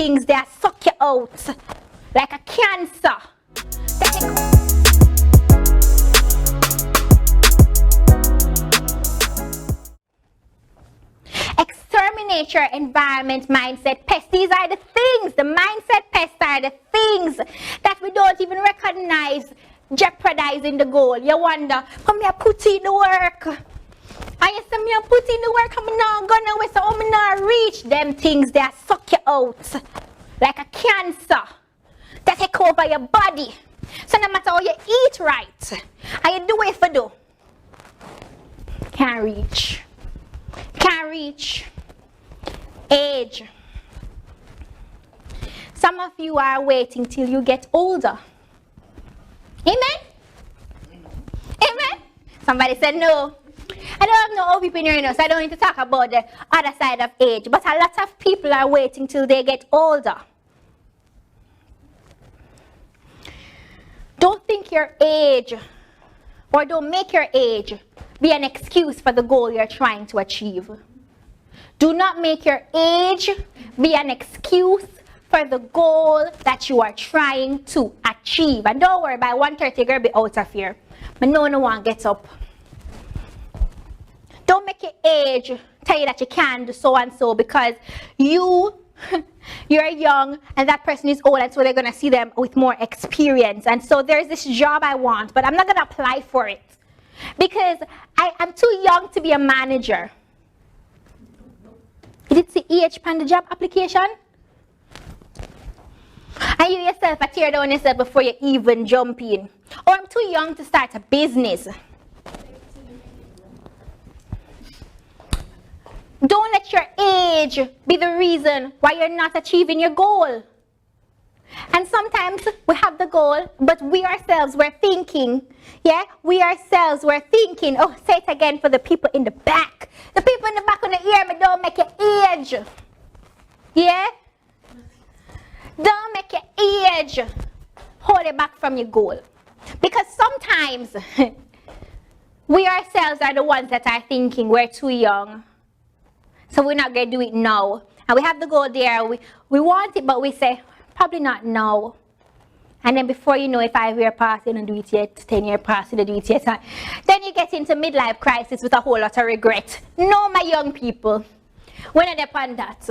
things that suck you out like a cancer. Exterminate your environment, mindset pests. These are the things, the mindset pests are the things that we don't even recognize jeopardizing the goal. You wonder, come here, put in the work. And you say, me put in the work, I'm not gonna wait, so I'm not reach them things that suck you out like a cancer that take over your body. So no matter how you eat right, and you do it for do, can't reach. Can't reach. Age. Some of you are waiting till you get older. Amen? Amen? Somebody said no. I don't have no old people in here, so I don't need to talk about the other side of age. But a lot of people are waiting till they get older. Don't think your age, or don't make your age be an excuse for the goal you're trying to achieve. Do not make your age be an excuse for the goal that you are trying to achieve. And don't worry, by 1:30 you're going to be out of here. But no one gets up. Don't make your age tell you that you can do so and so because you're young and that person is old, and so they're going to see them with more experience. And so there's this job I want, but I'm not going to apply for it because I'm too young to be a manager. You did see age on the job application? And you yourself are tear down yourself before you even jump in. Or I'm too young to start a business. Don't let your age be the reason why you're not achieving your goal. And sometimes we have the goal, but we ourselves, we're thinking, we're thinking, oh, say it again for the people in the back. The people in the back want to hear me, don't make your age. Yeah? Don't make your age hold you back from your goal. Because sometimes we ourselves are the ones that are thinking we're too young. So we're not going to do it now. And we have the goal there. We want it, but we say, probably not now. And then before you know it, 5 years pass, you don't do it yet. 10 years pass, you don't do it yet. Then you get into midlife crisis with a whole lot of regret. No, my young people, we're not upon that.